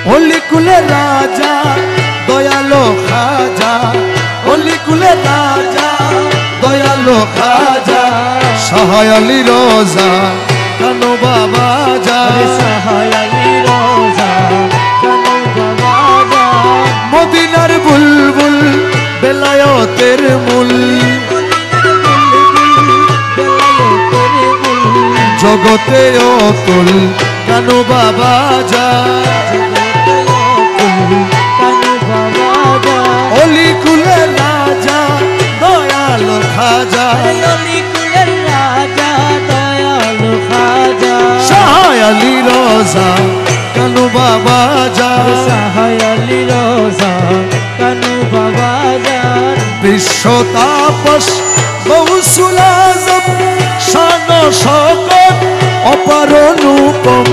অলিকুলে রাজা দয়ালো খাজা, অলিকুলে রাজা দয়ালো খাজা, সহায় আলী রোজা কানু বাবা যান, সহায় আলী রোজা কানু বাবা যান। মদিনার বুলবুল বেলায়েতের মূল, জগতে অতুল কানু বাবা যান, অলিকুলে রাজা দয়ালো খাজা, সহায় আলী রোজা কানু বাবা যান, সহায় আলী রোজা কানু বাবা যান। বিশ্ব তাপস গৌসুল আজম শান শকত অপার অনুপম,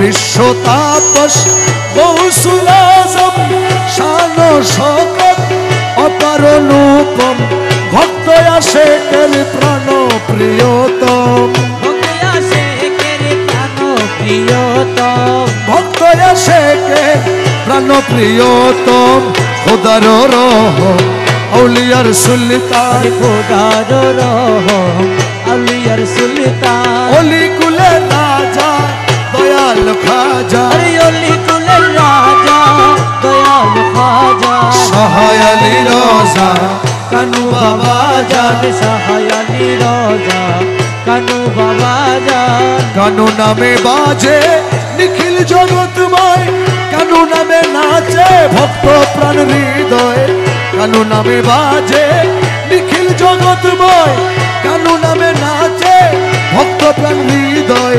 বিশ্ব তাপস গৌসুল আজম শান শকত অপার অনুপম, ভক্ত আশেকের প্রাণ প্রিয়তম, ভক্ত আশেকের প্রাণ প্রিয়তম, খোদার রহম আউলিয়ার সুলতান, খোদার রহম আউলিয়ার সুলতান। অলিকুলে রাজা দয়াল খাজা, অলিকুলের রাজা দয়াল খাজা, সহায় আলী রোজা কানু বাবা যান, সহায় আলী রোজা কানু বাবা যান। কানু নামে বাজে নিখিল জগৎময়, কানু নামে নাচে ভক্ত প্রাণ হৃদয়, কানু নামে বাজে নিখিল জগৎময়, কানু নামে নাচে ভক্ত প্রাণ হৃদয়,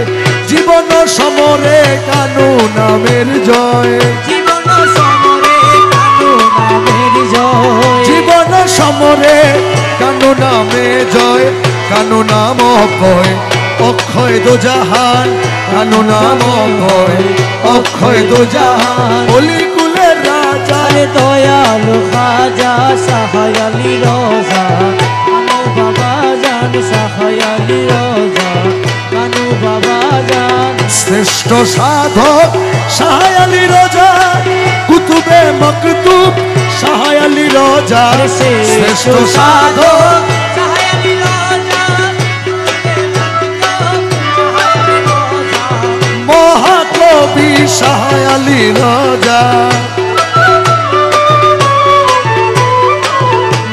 জীবন সমরে কানু নামের জয়, জীবন সমরে কানু নামের জয়, জীবন সমরে কানু নামে জয়, কানু নাম অক্ষয় অক্ষয় দোজাহান, কানু নাম অক্ষয় অক্ষয় দোজাহান, অলিকুলের রাজা দয়াল খাজা, সহায় আলী রোজা কানু বাবা যান, সহায় আলী রোজা কানু বাবা যান। শ্রেষ্ঠ সাধক সহায় আলী রোজা, কুতুবে মকতুব সহায় আলী রোজা, শ্রেষ্ঠ সাধক সহায় আলী রোজা, মহাকবি সহায় আলী রোজা,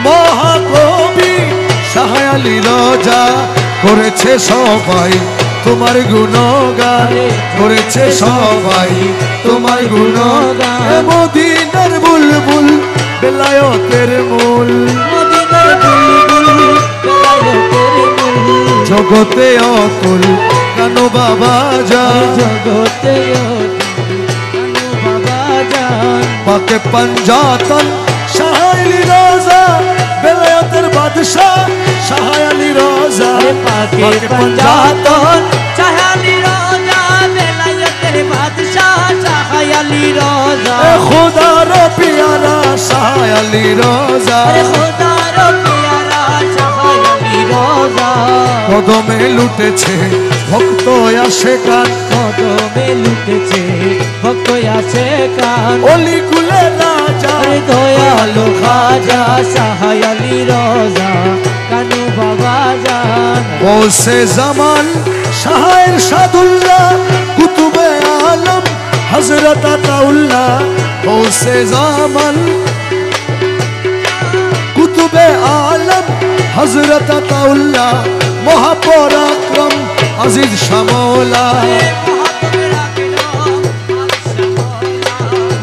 মহাকবি সহায় আলী রোজা, করেছে সবাই তোমার গুণগান, করেছে সবাই তোমার গুণগান, মদিনার বুলবুল বেলায়েতের মূল, মদিনার বুলবুল বেলায়েতের মূল, জগতে অতুল কানু বাবা যান, জগতে কানু বাবা যান। পাকে পঞ্জাতন সহায় আলী রোজা, বেলায়েতের বাদশাহ সহায় আলী রোজা, পাকে পঞ্জাতন সহায় আলী রোজা, বেলায়েতের বাদশাহ সহায় আলী রোজা, খোদার পিয়ারা সহায় আলী রোজা, খোদার পিয়ারা সহায় আলী রোজা, কদমে লুটেছে ভক্ত আশেকান, কদমে লুটেছে ভক্ত আছে কান, অলিকুলে রাজা দয়ালু খাজা, সহায় আলী রোজা কানু বাবা যান। বসে জামান শাহের সাদুল্লাহ, কুতুবে আলম হযরত আতাউল্লাহ, বসে জামান কুতুবে আলম হযরত আতাউল্লাহ, মহাপরাক্রম আজিজ শামৌলা,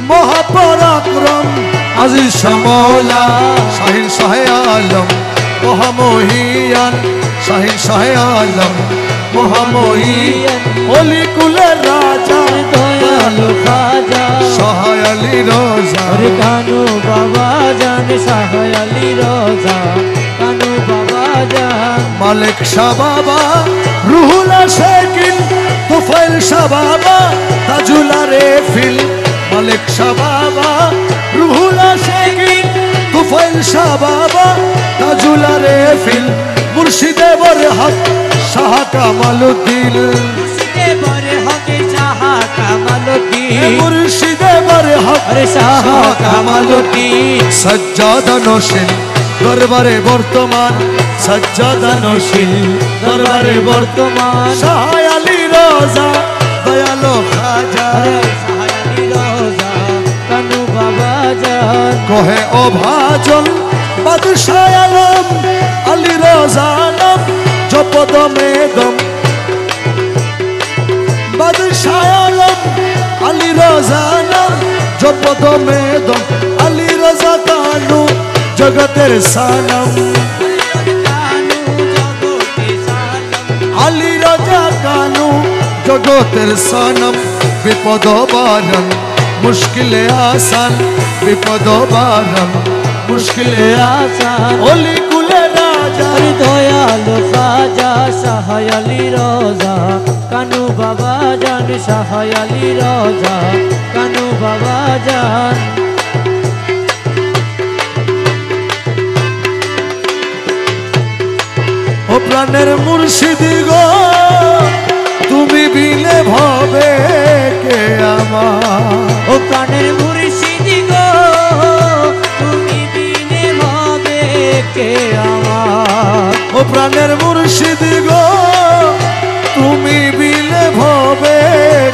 মহাপরাক্রম আজিজ শামৌলা, শাহিন শাহে আলম মহামহিয়ান, শাহিন শাহে আলম মহামহিয়ান, অলিকুলের রাজা দয়ালু খাজা, সহায় আলী রোজা কানু বাবা যান, সহায় আলী রোজা কানু বাবা যান। মালিক শাহ বাবা রুহুল আশিকিন, তুফাইল শাহ বাবা তাজুল আরেফিন, মালিক শাহ বাবা রুহুল আশিকিন, তুফাইল শাহ বাবা তাজুল আরেফিন, মুর্শিদে বরহক শাহ কামালউদ্দিন, মুর্শিদে বরহক শাহ কামালউদ্দিন, মুর্শিদে আরে শাহ কামালুদ্দিন সজ্জাদা নশীল দরবারে বর্তমান, সজ্জাদা নশীল দরবারে বর্তমান, শাহ আলী রোজা দয়ালো খাজা, শাহ আলী রোজা কানু বাবা জান কহে ও ভাজন বাদশাহ আলম আলী রোজা নাম জপদমে দম, বাদশাহ আলম আলী রোজা নাম জপদমে দম, আলী রোজা কানু জগতের সানম, আলী রাজা কানু জগতের সানম, বিপদ বারণ মুশকিলে আসান, বিপদ বারণ মুশকিলে আসান, অলি কুলে রাজা আরে দয়ালু খাজা শাহ আলী রোজা কানু বাবা জান, শাহ আলী রোজা কানু বাবা জান। ও প্রাণের মুর্শিদ গো তুমি বিলে ভবে কে আমার, ও প্রাণের মুর্শিদ গো তুমি বিনে ভাবে কে আমার, ও প্রাণের মুর্শিদ গো তুমি বিলে ভবে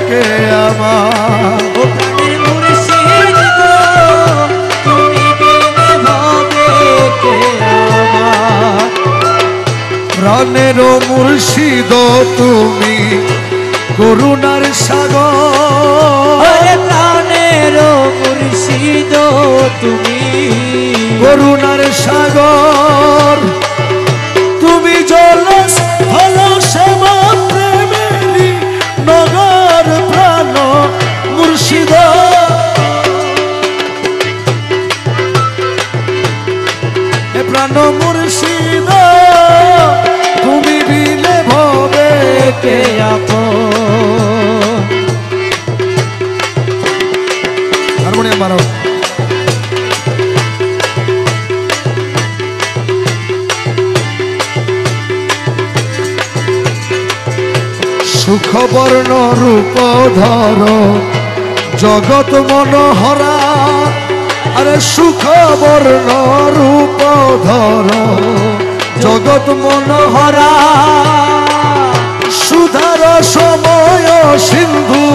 কে আমার, ও প্রাণের মুর্শিদ গো তুমি বিনে ভাবে কে আমার, প্রাণের মুর্শিদ তুমি করুণার সাগর, আরে প্রাণের মুর্শিদ তুমি করুণার সাগর, তুমি জলস হলো শ্যামা প্রেমেরি নগর, প্রাণ মুর্শিদ এ প্রাণ মুর্শিদ তুমি বিলে ভবে কে আপন, হারমোনিয়াম মারো, সুখ বর্ণ রূপ ধর জগৎ মনোহরা, আরে সুখ বর্ণ রূপ ধর জগৎ মনোহরা, সুধার সময় সিন্ধু,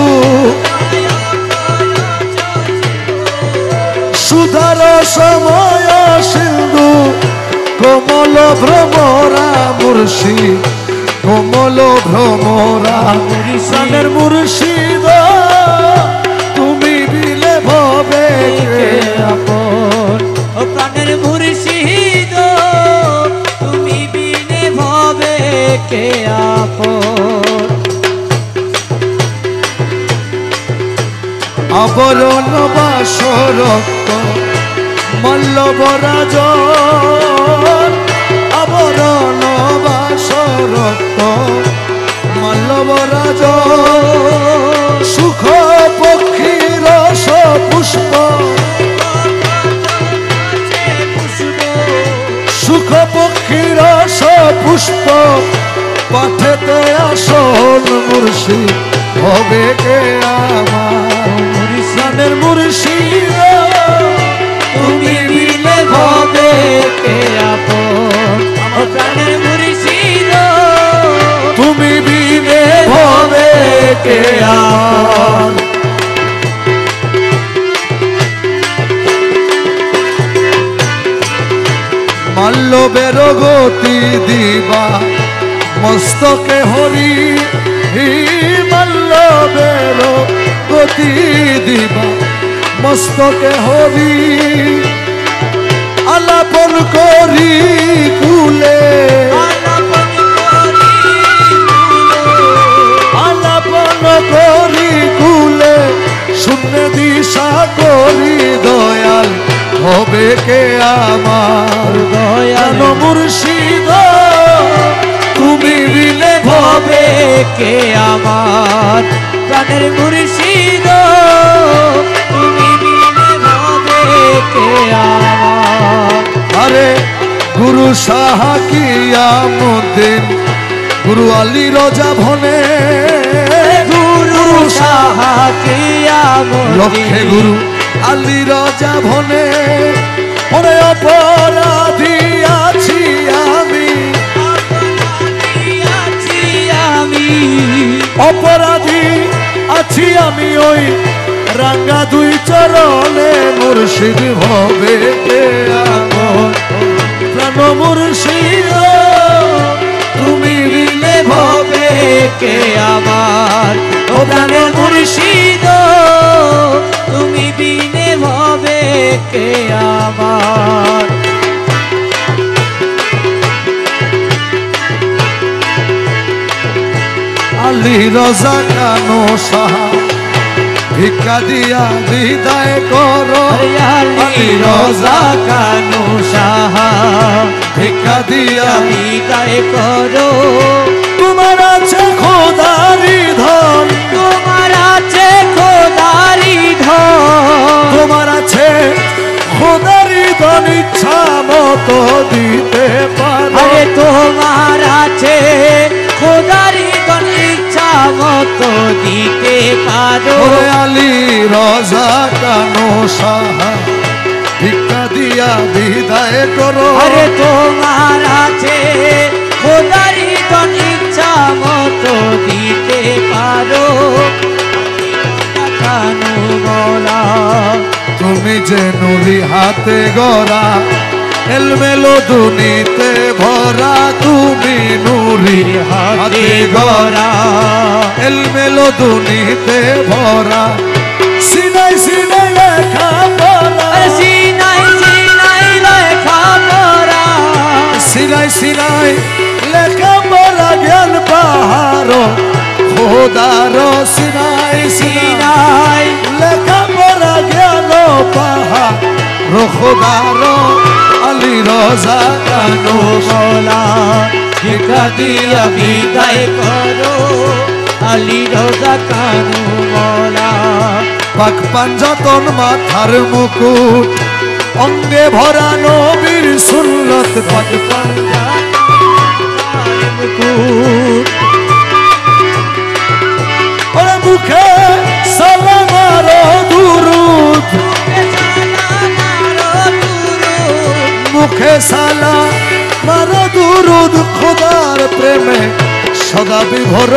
সুধার সময় সিন্ধু, কোমল ভ্রমরা মুর্শিদ, কোমল ভ্রমরা প্রাণের মুর্শিদ তুমি বিলে ভবে কে আপন, ও প্রাণের মুর্শিদ তুমি বিনে ভাবে কে আপন, আবরণ বাসরক্ত মল্লবরাজ, আবরণ বাসরক্ত মল্লবরাজ, সুখ পক্ষী রস পুষ্প, সুখ পক্ষী রস পুষ্প, পাঠেতে আসন মুর্শিদ হবে কে আমার, প্রাণের মুর্শিদ তুমি বিলে ভাবে কে আপন, ও প্রাণের মুর্শিদ তুমি বিনে ভবে কে আমার, মাল্যবের গতি দিবা মস্তকে হরি, মাল্যবের গতি দিবা মস্তকে হরি, আলাপন করি কুলে, আলাপন করি কুলে, শূন্য দিশা করি দয়াল হবে কে আমার, দয়াল মুর্শিদ তুমি বিলে ভবে কে আমার, প্রাণের মুর্শিদ তুমি বিনে ভাবে কে আমার, আরে গুরু সাহা কিয়ামুদ্দিন, গুরু আলী রোজা ভনে, গুরু সাহা কিয়ামুদ্দিন, লক্ষে গুরু আলী রাজা ভনে ওরে অপরাধী আছি আমি অপরাধী আছি আমি ওই রাঙ্গা দুই চরণে মুর্শিদ হবে কে আমার প্রাণ মুর্শিদ তুমি বিনে ভবে কে আমার ও প্রাণ মুর্শিদ তুমি বিনে ভবে কে আমার আলী রাজা কানো সাহা ভিক্ষা দিয়া বিদায় করো আলী রাজা কানো সাহা ভিক্ষা দিয়া বিদায় করো তোমার আছে খোদারি ধন তোমার আছে খোদারি ধন তোমার আছে খোদারি ধন ইচ্ছা মতো দিতে পারো আরে তোমার আছে খোদারি ধন ইচ্ছা মতো দিতে পারো ওরে আলী রাজা কানো সাহা ভিক্ষা দিয়া বিদায় করো আরে তোমার আছে খোদারি ধন ইচ্ছা মতো দিতে পারো কানু বলা তুমি যে নুরি হাতে গড়া এলমেলো দুনিতে ভরা তুমি নুরি হাতে গড়া এলমেলো দুনিতে ভরা সিনাই সিনাই লেখা পড়া সিনাই সিনাই লেখা পড়া সিনাই সিনাই লেখা পড়া জ্ঞান পাহাড় খোদার সিনাই সিনাই লেখা পড়া জ্ঞান পাহাড় খোদার আলী রাজা কানো বলা ভিক্ষা দিয়া বিদায় করো আলী রাজা কানু বলা পাক পাঞ্জাতন মাথার মুকুট অঙ্গে ভরা নবীর সুন্নত পাক মুকুট ওরে মুখে সালাম আর দুরুদ মুখে সালাম আর দুরুদ খোদার প্রেমে সদা বিভোর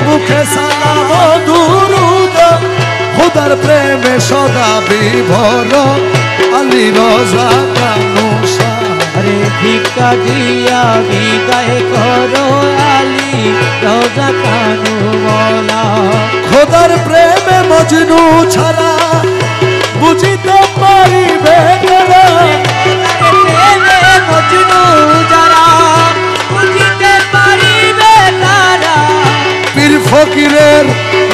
মুখে সালাম দুরুদ খোদার প্রেমে সদা বিভোর আলী রাজা কানো সাহা আরে ভিক্ষা দিয়া বিদায় করো আলী রাজা কানু বলা খোদার প্রেমে মজনু ছাড়া বুঝিতে পারিবে না প্রেমে মজনু যারা বুঝিতে পারিবে তারা পীর ফকিরের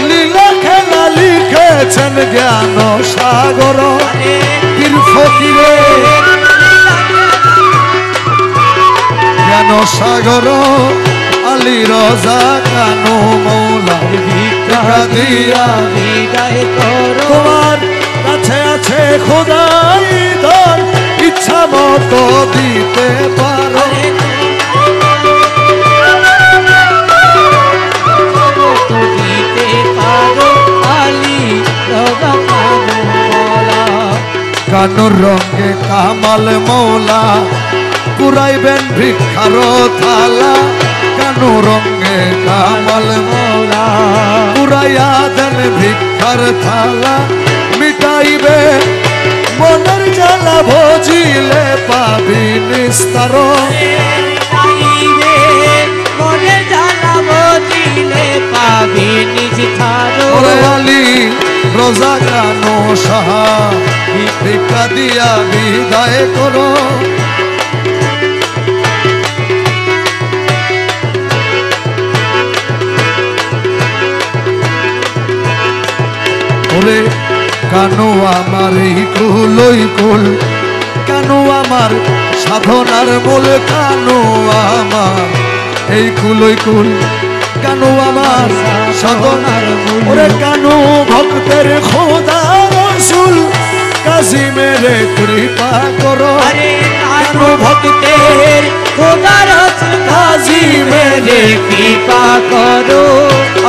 লীলা খেলা লিখেছেন জ্ঞান সাগর পীর ফকিরের জ্ঞান সাগর আলী রাজা কানো মৌলা ভিক্ষা দিয়া বিদায় করো তোমার কাছে আছে খোদাই ধন ইচ্ছা মতো দিতে পারো দিতে পারো আলী রাজা কানু বলা কানুর রঙে কামাল মৌলা পুরাইবেন ভিক্ষার থালা কানু রঙে কামাল মৌলা পুরাইয়া দেন ভিক্ষার থালা মিটাইবে মনের জ্বালা ভজিলে পাবি নিস্তার মনে জানাবো দিলে পাবি নিজ থারো ওরে আলী রাজা কানো সাহা ভিক্ষা দিয়া বিদায় করো ওরে কানো আমার এই কুলই কুল কানো আমার সাধনার মূল কানো আমার এই কুলই কুল কানো আমার সাধনার মূল ওরে কানো ভক্তের খোদা রসুল কাজী মেরে কৃপা করো আরে কানু ভক্তের খোদার কাজী মেরে কৃপা করো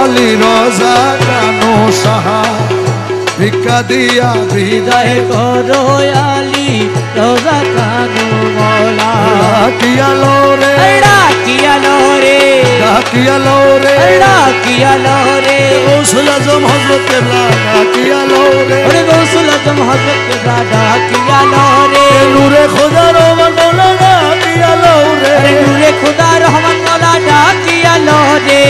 আলী রাজা কানো সাহা ভিক্ষা দিয়া বিদায় করো আলী রোজা কানু মৌলা ডাকিয়ালো রে ডাকিয়ালো রে ডাকিয়ালো রে ডাকিয়ালো রে গৌসুল আজম হযরত কেবলা ডাকিয়ালো রে ওরে গৌসুল আজম হযরত কেবলা ডাকিয়ালো রে নূরে খোদা রহমান মৌলা ডাকিয়ালো রে নূরে খোদা রহমান মৌলা ডাকিয়ালো রে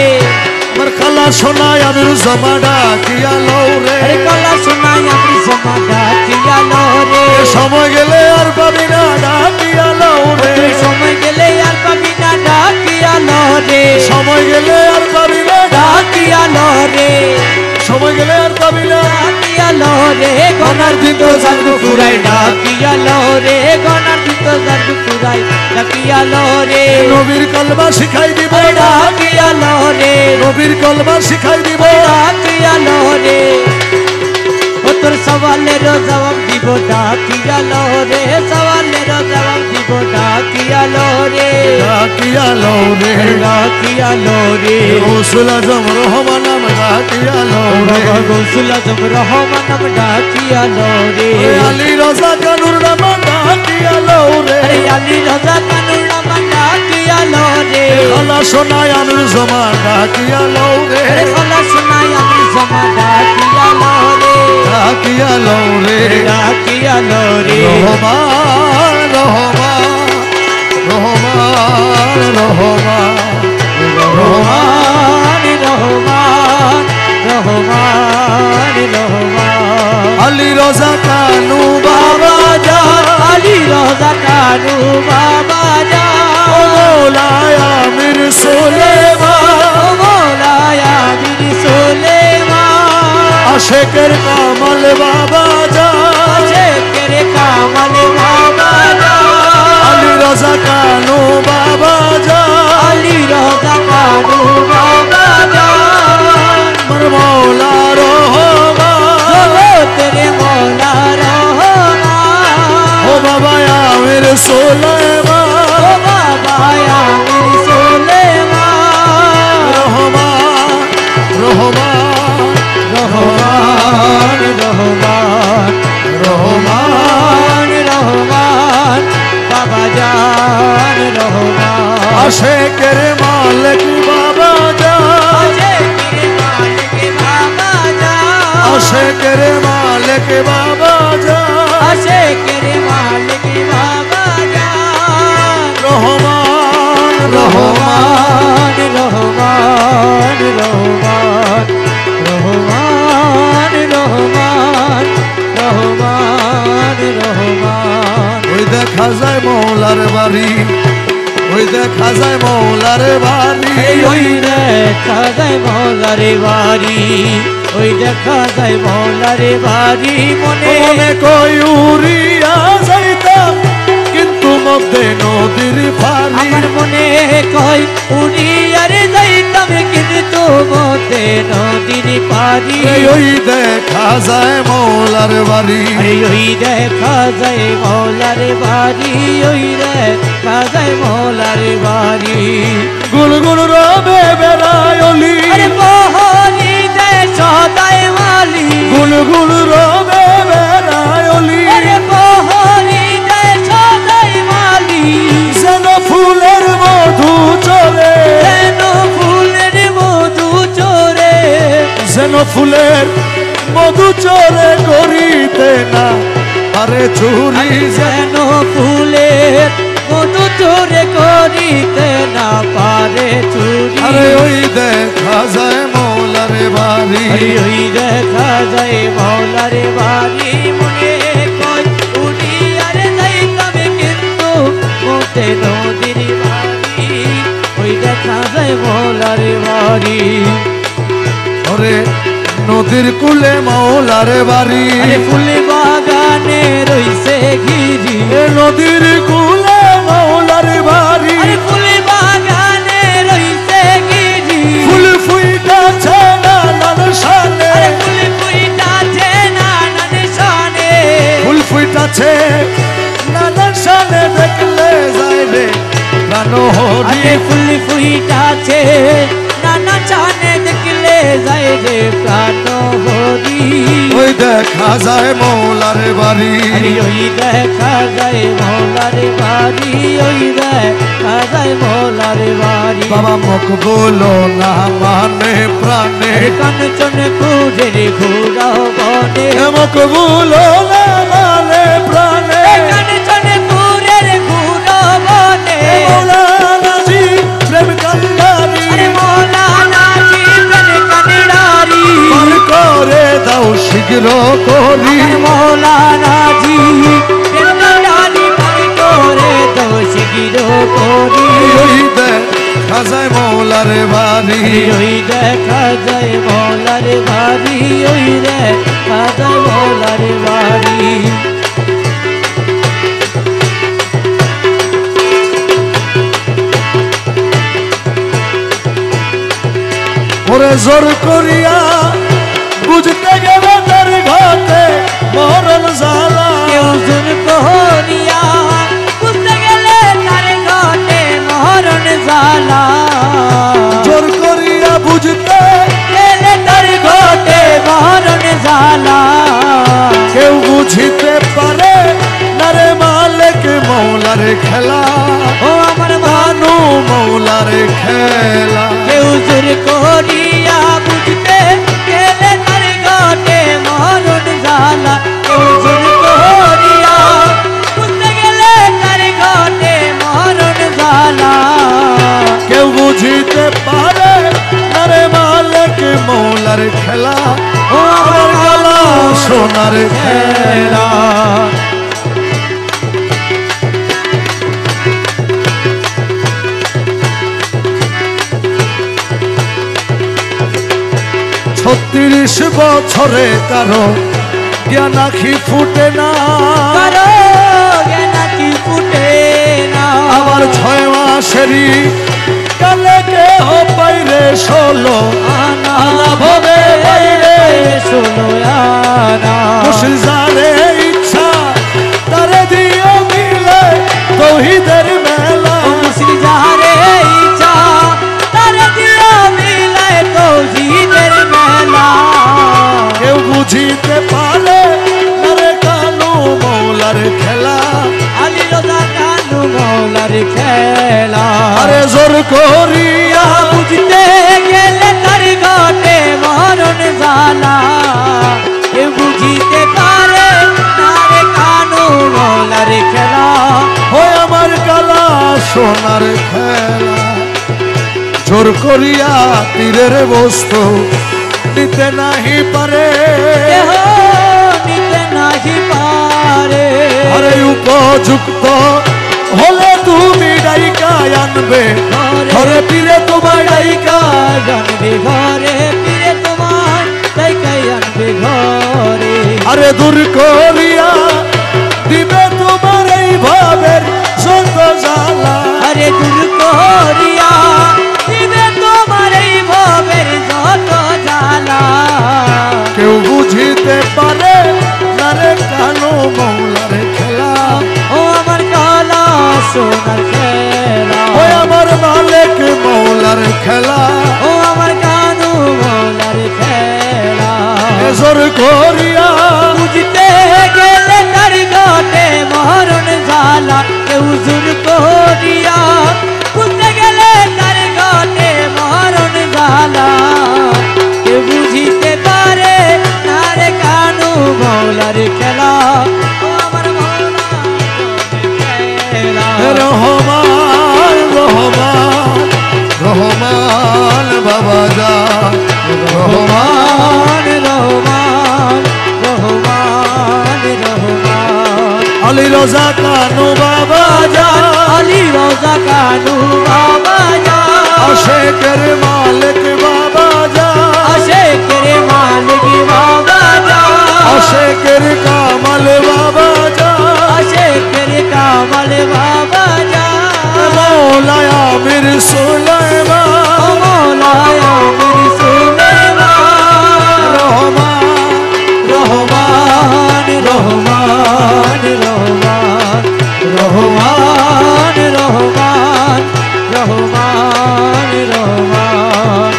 আমার খালা সোনায় আমির জমা ডাকিয়ালো রে কলা সোনায় আমির জমা ডাকিয়ালো রে সময় গেলে আর পাবি না ডাকিয়ালো রে সময় গেলে আর পাবি না ডাকিয়ালো রে সময় গেলে আর পাবি না ডাকিয়ালো রে সময় গেলে আর পাবি না ডাকিয়ালো রে গনার দিন তো জানবো পুরাই ডাকিয়ালো রে গনার দিন তো জানবো পুরাই ডাকিয়ালো রে নবীর কলমা শিখাই দিব ডাকিয়ালো রে নবীর কলমা শিখাই দিব ডাকিয়ালো রে ও তোর সওয়ালের জবাব দিব ডাকিয়ালো রে সওয়ালের জবাব দিব ডাকিয়ালো রে ডাকিয়ালো রে ডাকিয়ালো রে গৌসুল আজম রহমান নাম ডাকিয়ালো রে গৌসুল আজম রহমান নাম ডাকিয়ালো রে আলী রাজা কানুর নাম ডাকিয়ালো রে আলী রাজা কানুর নাম ডাকিয়ালো রে খালা সোনায় আমির জমা ডাকিয়ালো রে খালা সোনায় আমির জমা ডাকিয়ালো রে ডাকিয়ালো রে ডাকিয়ালো রে রহমান রহমান রহমান রহমান রহমান রহমান রহমান রহমান আলী রাজা কানু বাবা যা আলী রাজা কানু বাবা যা মৌলায় আমির সুলেমান মৌলায় আমির সুলেমান আশেকের কামাল বাবা যা আশেকের কামাল বাবা যা আলী রাজা কানু বাবা যা আলী রাজা কানু বাবা যা আমার মৌলা রহমান তেরে মৌলা রহমান ও বাবা আমির সুলেমান ও বাবা আমির সুলেমান রহমান রহমান রহমান রহমান রহমান রহমান বাবা জান রহমান আশেকের মালিক বাবা যা আশেকের মালিক বাবা যা আশেকের মালিক বাবা জান রহমান রহমান রহমান রহমান রহমান রহমান রহমান রহমান ওই দেখা যায় মৌলার বাড়ি ওই দেখা যায় মৌলার বাড়ি ওই দেখা যায় মৌলারে বাড়ি ওই দেখা যায় মৌলারে বাড়ি মনে মনে কই উড়িয়া যাইতাম কিন্তু মধ্যে নদীর পানি আমার মনে কয় উড়িয়ারে যাইতাম কিন্তু মতে নদীর পারি ওই দেখা যায় মৌলার বাড়ি আরে ওই দেখা যায় মৌলার বাড়ি ওই দেখা যায় মৌলার বাড়ি গুলগুল রবে বেড়ায় অলি আরে বহরি দে সদাই মালি গুলগুল রবে বেড়ায় অলি আরে বহরি দে সদাই মালি যেন ফুলের মধু চরে যেন ফুলের মধু চোরে যেন ফুলের মধু চরে করিতে না আরে চুরি যেন ফুলের মধু চোরে করিতে না পারে চুরি আরে ওই দেখা যায় মৌলার বাড়ি ওই দেখা যায় মৌলার বাড়ি মনে কয় উড়ি আরে যাইতাম কিন্তু মোতে নদীর বাড়ি ওই দেখা যায় মৌলার বাড়ি ওরে নদীর কুলে মৌলার বাড়ি আরে ফুল বাগানে রইছে ঘিরি এ নদীর কুলে মৌলার বাড়ি আরে ফুল বাগানে রইছে ঘিরি ফুল ফুইটাছে নানান শানে আরে ফুল ফুইটাছে নানান শানে ফুল ফুইটাছে নানান শানে দেখলে যায় রে প্রাণ হরি আরে ফুল ফুইটাছে নানা শানে দেখলে যায় রে প্রাণ হরি ওই দেখা যায় মৌলার বাড়ি ওই দেখা যায় মৌলার বাড়ি ওই দেখা যায় মৌলার বাড়ি বাবা মুখ বলো না মানে প্রাণে কাঞ্চন ঘুরে ঘুরাও বনে মুখ বলো না মানে প্রাণে কাঞ্চন ঘুরে ঘুরাও বনে মৌলানাজি প্রেম কান্ডারি মৌলানাজি প্রেম কান্ডারি পার করে দাও শীঘ্র করি মৌলানাজি প্রেম কান্ডারি পার করে দাও শীঘ্র করি ওই দেখা যায় মৌলার বাড়ি ওই দেখা যায় মৌলার বাড়ি ওই দেখা যায় মৌলার বাড়ি ওরে জোর করিয়া বুঝতে গেলে তার ঘাটে মরণ জ্বালা কেউ জোর করিয়া বুঝতে গেলে তার ঘটে মরণ জ্বালা জোর করিয়া বুঝতে গেলে তার ঘটে মরণ জ্বালা কেউ বুঝিতে পারে না রে মালিক মৌলার খেলা ও আমার মানু মৌলার খেলা কেউ জোর করিয়া বুঝতে গেলে তার ঘটে মরণ জ্বালা কেউ জোর করিয়া বুঝতে গেলে তার ঘটে মরণ জ্বালা কেউ বুঝিতে পারে না রে মালিক মৌলার খেলা ও আমার খেলা সোনার খেলা ছত্রিশ বছরে কারো জ্ঞান আখি ফুটে না কারো জ্ঞানাকি ফুটে না আবার 6 মাসেরই কালে কেহ বাইরে 16 আনা ভবে বাইরে শোনো আনা মুশজারে ইচ্ছা তারে দিও মিলে তৌহিদের মেলা মুসরি যারে ইচ্ছা তারে দিয়া মিলায় তৌহিদের মেলা কেউ বুঝিতে পারে না রে কানু মৌলার খেলা আলী রোজা কানু মৌলার খেলা আরে জোর করিয়া বুঝতে গেলে তার ঘটে মরণ জ্বালা কেউ বুঝিতে পারে তার কানু মৌলার খেলা হয় আমার কালা সোনার খেলা জোর করিয়া তীরের বস্তু নিতে নাহি পারে দেহ নিতে নাহি পারে আরে উপযুক্ত হলে তুমি ডাইকা আনবে ঘরে ফিরে তোমার ডাইকা জানবে ঘরে ফিরে তোমার তাই কাই আনবে ঘরে আরে দূর করিয়া দিবে তোমার এই ভাবের যত জ্বালা আরে দূর করিয়া দিবে তোমার এই ভবের যত জ্বালা কেউ বুঝিতে পারে না রে কানো মৌলার খেলা ও আমার কালা সোনার খেলা ওই আমার মালিক মৌলার খেলা ও আমার কানু মৌলার খেলা জোর করিয়া বুঝতে গেলে তার ঘটে মরণ জ্বালা কেউ জোর করিয়া বুঝতে গেলে তার ঘটে মরণ জ্বালা কেউ বুঝিতে পারে না রে কানু মৌলার খেলা ও আমার মৌলা খেলা রহমান রহমান রহমান বাবা যা রহমান রহমান রহমান রহমান আলী রোজা কানু বাবা যা আলী রোজা কানু বাবা যা আশেকের মালিক বাবা যা আশেকের মালিক বাবা যা আশেকের কামাল বাবা যা আশেকের কামাল বাবা যা মৌলায় আমির সুলাইমান ও মৌলায় আমির সুলাইমান রহমান রহমান রহমান রহমান রহমান রহমান রহমান রহমান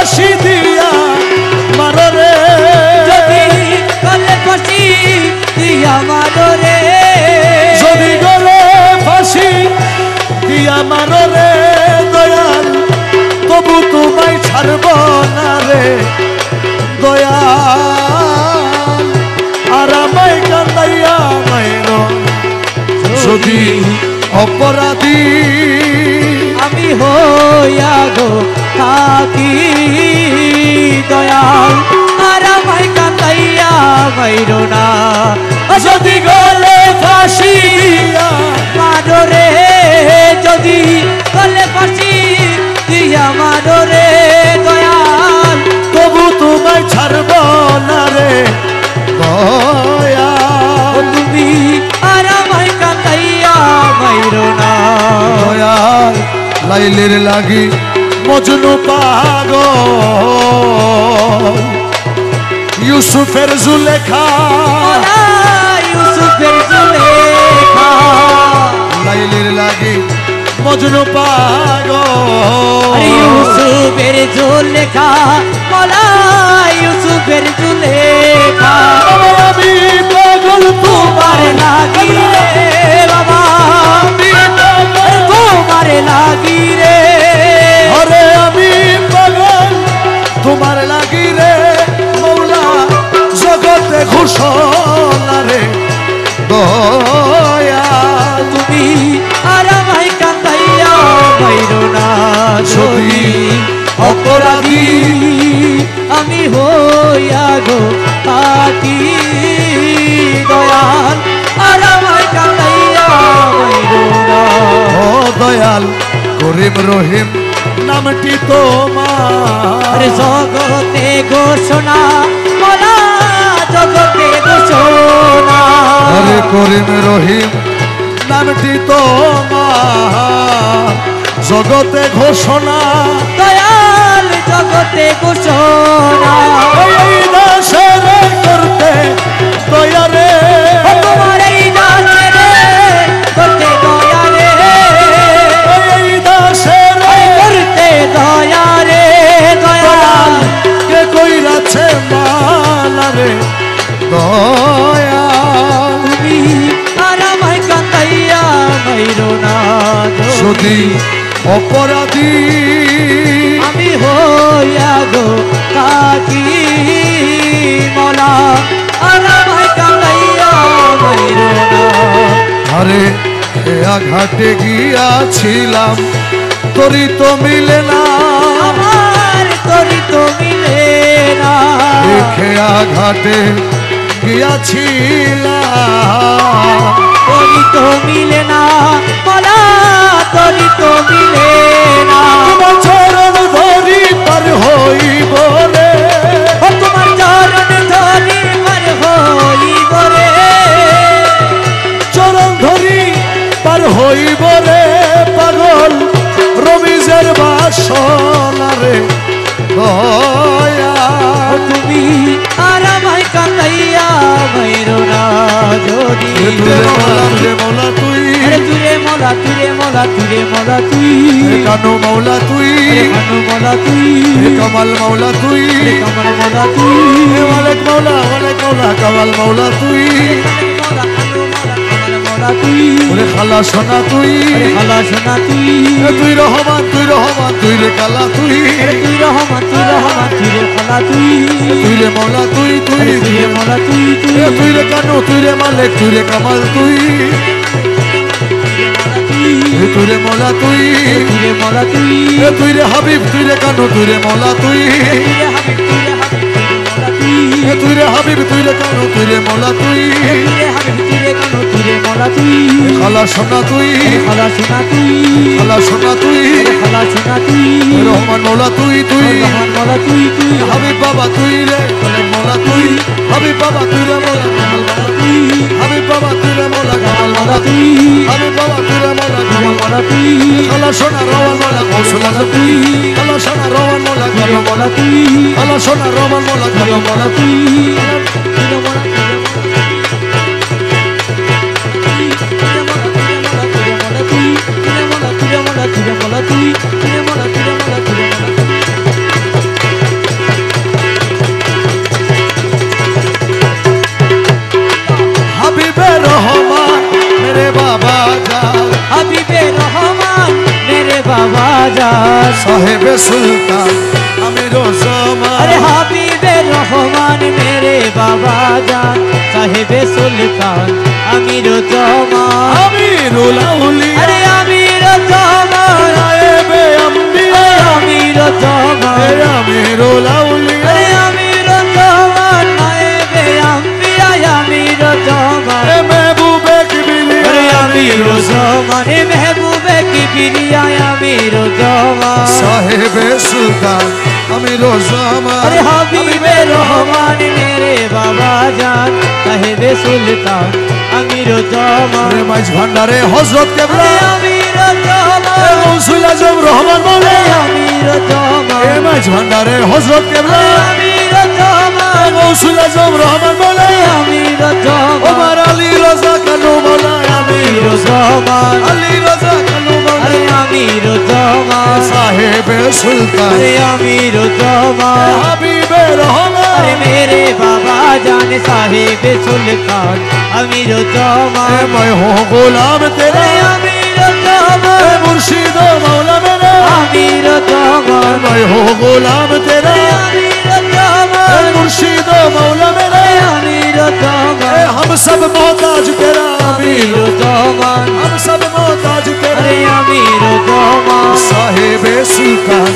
ফাঁসি দিয়া মারো রে যদি গলে ফাঁসি দিয়া মারো রে যদি গলে ফাঁসি দিয়া মারো রে দয়াল তবু তোমায় ছাড়ব না রে দয়াল আর আমায় কান্দাইয়া মাইরো যদি অপরাধী আমি হইয়া গো থাকি দয়াল আর আমায় কান্দাইয়া মাইরো না যদি গলে ফাঁসি মারো রে যদি গলে ফাঁসি দিয়া মারো রে দয়াল তবু তোমায় ছাড়ব না রে দয়াল তুমি আর আমায় কান্দাইয়া মাইরো না দয়াল লাইলের লাগি মজনু পাগল ইউসুফের জুলেখা ইউসুফের জুলেখা লাইলের লাগি মজনু পাগল ইউসুফের জুলেখা মোলা ইউসুফের জুলেখা আমি পাগল তোমার লাগি রে বাবা তোমার লাগি রে আরে আমি পাগল তোমার লাগি রে মৌলা জগতে ঘোষণা রে দয়াল তুমি আর আমায় কান্দাইয়া বাইরো না যদি অপরাধী আমি হইয়া গো থাকি দয়াল আর আমায় কান্দাইয়া বাইরো না ও দয়াল করিম রহিম নামটি তোমার জগতে ঘোষণা মোলা জগতে ঘোষণা আরে করিম রহিম নামটি তোমার জগতে ঘোষণা দয়াল জগতে ঘোষণা এই দাসের করতে দয়ারে তোমার এই দাসের করতে দয়া রে এই দাসের করতে দয়া রে দয়াল কে কইরাছে মালা রে দয়াল তুমি আর আমায় কান্দাইয়া মাইরো না যদি অপরাধী আমি হইয়া গো থাকি মোলা আর আমায় কান্দাইয়া মাইরো না আরে খেয়া ঘাটে গিয়াছিলাম তোরই তো মিলে না আমার তোরি তো মিলে না খেয়া ঘাটে গিয়াছিলাম তোরি তো মিলে না মোলা তোরি তো মিলে না তোমার চরণ ধরি পার হইব রে ও তোমার চরণ ধরি পার হইব রে চরণ ধরি পার হইব রে পাগল রমিজের বাসনা রে দয়া তুমি আর আমায় কান্দাইয়া মাইরো না যদি মৌলা তুই তুরে মোলা তুরে মোলা তুরে মোলা তুই কানু মৌলা তুই কানু মোলা তুই কমাল মৌলা তুই কমল মোলা তুই ওয়ালেক মৌলা কামাল মৌলা তুই মোলা কানু মোলা কমল মোলা তুই ওরে খালা সোনা তুই খালা সোনা তুই তুই রহমান তুই রে কালা তুই তুই রহমান তুই রে খালা তুই তুই রে মৌলা তুই তুই রে মোলা তুই তুই রে কানু তুই রে মালিক তুই রে কামাল তুই তুই রে মৌলা তুই রে মোলা তুই তুই রে হাবিব তুই রে কানু তুই রে মৌলা তুই রে হাবিব মোলা তুই তুই রে হাবিব তুই রে কানু তুই রে মৌলা তুই রে হাবিব রে কানু রে মোলা তুই খালা সোনা তুই খালা সোনা তুই খালা সোনা তুই খালা সোনা তুই রহমান মৌলা তুই রহমান মোলা তুই হাবিব বাবা তুই রে মৌলা তুই হাবিব বাবা তুই রে মৌলা কামাল মৌলা তুই হাবিব বাবা তুই রে মৌলা কামাল মৌলা তুই হাবিব বাবা তুই রে মৌলা কামাল মৌলা তুই খালা সোনা রহমান মৌলা কৌশলা তুই খালা সোনা রহমান মৌলা কামাল মৌলা তুই খালা সোনা রহমান মৌলা কামাল মৌলা তুই जान साहेब सुल्तान आमिर ज़मान अरे हबीबे रहमान मेरे बाबा जान साहेब सुल्तान आमिर ज़मान अमीरुल औलिया अरे आमिर ज़मान नायबे अंबिया आमिर ज़मान अमीरुल औलिया अरे आमिर ज़मान नायबे अंबिया आमिर ज़मान महबूबे किबरिया अरे आमिर ज़मान महबूबे किबरिया आमिर ज़मान साहेब सुल्तान आमिर ज़मान अरे हबीबे रहमान मेरे बाबा जान साहेब सुल्तान आमिर ज़मान अरे माइज भंडारे हजरत केबला अरे आमिर ज़मान गौसुल आजम रहमान बोले आमिर ज़मान माइज भंडारे हजरत केबला आमिर ज़मान गौसुल आजम रहमान बोले आमिर ज़मान उमर अली रज़ा कानू बोला आमिर ज़मान अली रज़ा कानू बोला अरे आमिर ज़मान साहेब सुल्तान अरे आमिर ज़मान हबीबे रहमान अरे मेरे बाबा जान साहेब सुल्तान आमिर ज़मान मैं हूँ गुलाम तेरा अरे आमिर ज़मान मुर्शिद मौला मेरा आमिर ज़मान मैं हूँ गुलाम तेरा आमिर ज़मान मुर्शिद मौला मेरा आमिर ज़मान हम सब मोहताज तेरा आमिर ज़मान हम सब मोहताज तेरा अरे आमिर ज़मान साहेब सुल्तान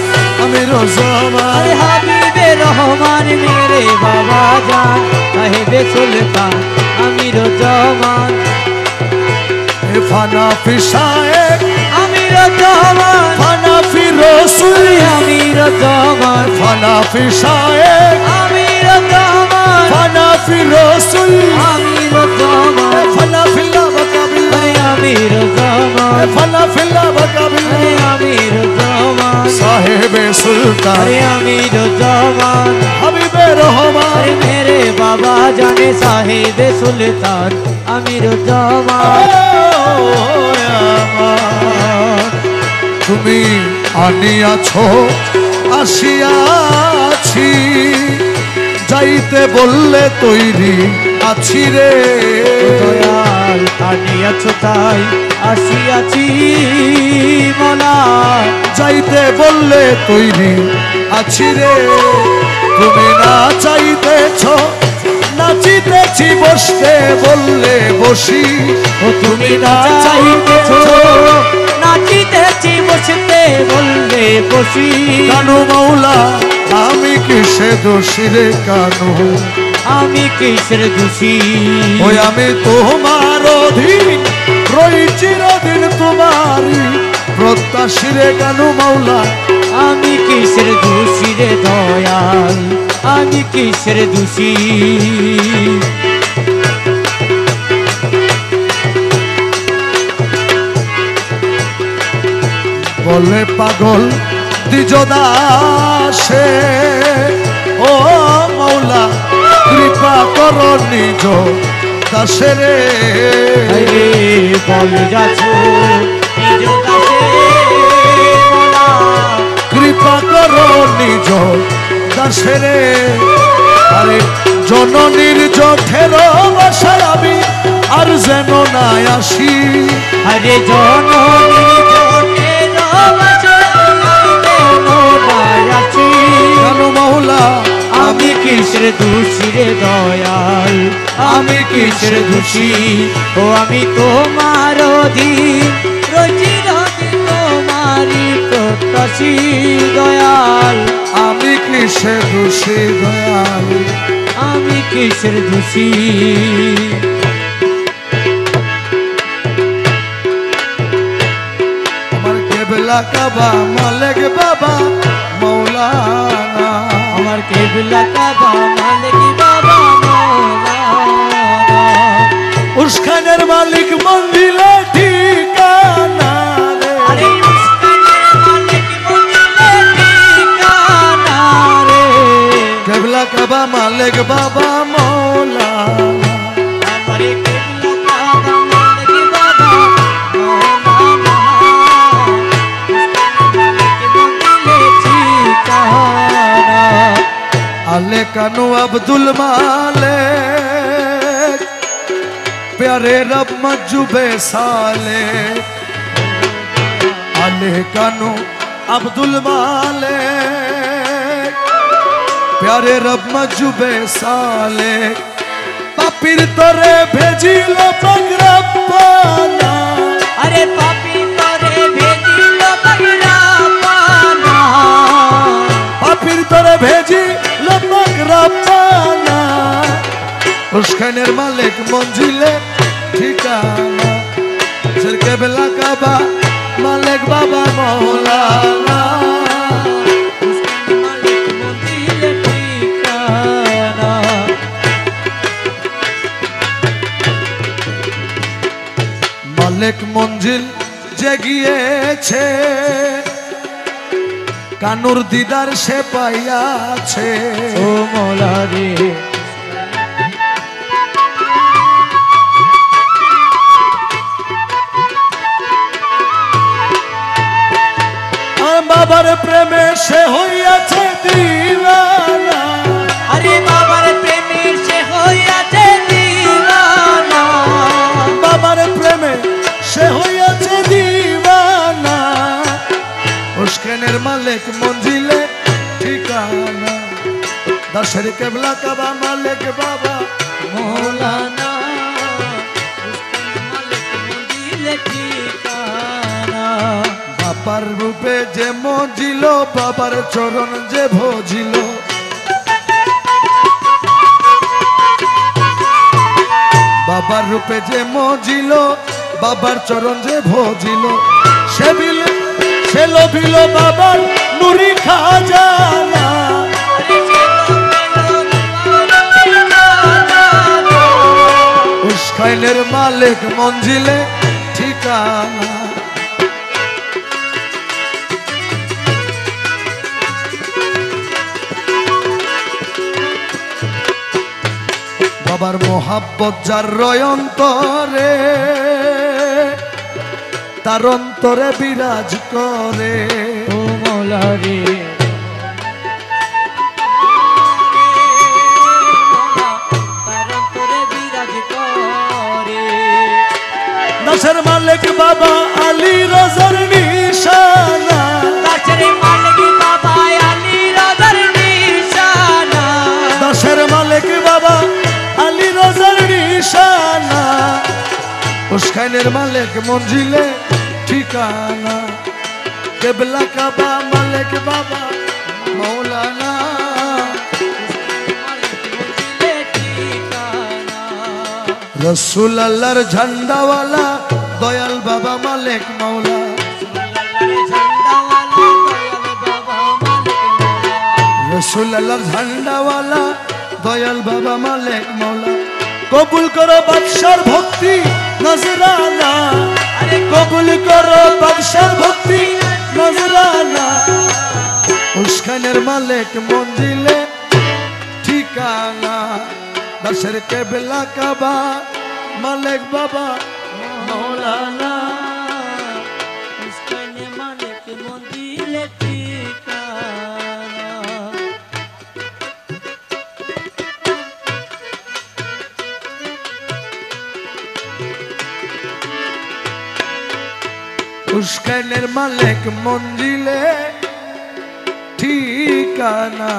आमिर ज़मान अरे हबीबे रहमान मेरे बाबा जान साहेब सुल्तान आमिर ज़मान फाना फिशाएक आमिर ज़मान फाना फिर रसूल आमिर ज़मान फाना फिशाएक आमिर ज़मान फाना फिर रसूल आमिर ज़मान फना फिल्ला बकाबिल अरे आमिर ज़मान फना फिल्ला बकाबिल अरे आमिर ज़मान साहेब सुल्तान अरे आमिर ज़मान हबीबे रहमान अरे मेरे बाबा जाने साहेब सुल्तान आमिर ज़मान তুমি আনিয়াছো আসিয়াছি যাইতে বললে তৈরি আছি রে দয়াল আনিয়াছো তাই আসিয়াছি মোলা যাইতে বললে তৈরি আছি রে তুমি না চাইতেছ নাচিতেছি বসতে বললে বসি ও তুমি না চাইতেছো নাচিতেছি বসতে বললে বসি কানু মৌলা আমি কিসে দোষী রে কানু আমি কিসের দোষী ওই আমি তোমার অধীন রই চিরদিন তোমারই প্রত্যাশী রে কানু মৌলা আমি কিসের দোষী রে দয়াল আমি কিসের দোষী বলে পাগল দ্বিজদাসে ও মৌলা কৃপা কর নিজ দাসে রে আরে বল যাছো নিজ কাছে মোলা কৃপা কর নিজ দাসে রে আরে জননীর জঠের বাসায় আমি আর যেন না আসি আরে জননী জোটে রবাছি কানু মৌলা আমি কিসের দোষী রে দয়াল আমি কিসের দোষী ও আমি তোমার অধীন রোজি রাতে তোমারই প্রত্যাশী দয়াল আমি কিসে দোষী দয়াল আমি কিসের দোষী আমার কেবলা কাবা মালিক বাবা মৌলানা আমার কেবলা কাবা মালিক বাবা মৌলানা উসখানের মালিক মন্দিরে ঠিকানা রে আরে উস্তাদের মালিক মন্দিরে ঠিকানা রে কেবলা কাবা মালিক বাবা মৌলানা আমার কেবলা কাবা মালিক বাবা মৌলানা উস্তাদের মালিক মন্দিরে ঠিকানা আলে কানু আব্দুল মালিক प्यारे रब मजुबे साले आले कानू अब्दुल मालिक प्यारे रब मजूबे साले पापीर तोरे भेजिलो बगरप्पाना अरे पापी तोरे भेजिलो बगरप्पाना पापीर तोरे भेजिलो बगरप्पाना उस्कानेर मालिक मंजिले ठिकाना सिरके बेला काबा मालिक बाबा मौलाना मालिक मंजिल जे गिয়েছে কানুর দিদার সে পাইয়াছে ও মৌলা রে বাবার প্রেমে সে হইয়াছে দিওয়ানা আরে বাবার প্রেমে সে হইয়াছে দিওয়ানা বাবার প্রেমে সে হইয়াছে দিওয়ানা উস্কানের মালিক মঞ্জিলে ঠিকানা দশের কেবলা কাবা মালিক বাবা মৌলানা উস্কানের মালিক মঞ্জিলে ঠিকানা বাবার রূপে যে মজিল বাবার চরণ যে ভজিল বাবার রূপে যে মজিল বাবার চরণ যে ভজিল সে লোভিল বাবার নুরি খাজানা উস্কাইনের মালিক মঞ্জিলে ঠিকানা বাবার মোহাব্বত যার রয় অন্তরে তার অন্তরে বিরাজ করে ও মৌলা রে তার অন্তরে বিরাজ করে দাসের মালিক বাবা আলী রজার নিশানা দাসের মালিক বাবা আলী রজার নিশানা দাসের মালিক বাবা আলী রজার নিশানা উস্কানের মালিক মঞ্জিলে ঠিকানা কেবলা কাবা মালিক বাবা মৌলানা রসুল আল্লাহর ঝান্ডাওয়ালা দয়াল বাবা মালিক মৌলা রসুল আল্লাহর ঝান্ডাওয়ালা দয়াল বাবা মালিক মৌলা কবুল করো বাদশার ভক্তি নজরানা কবুল করো বাদশার ভক্তি নজরানা উস্কানের মালিক মঞ্জিলে ঠিকানা দশের কেবলা কাবা মালিক বাবা মৌলানা উস্কানের মালিক মঞ্জিলে ঠিকানা উস্কানের মালিক মঞ্জিলে ঠিকানা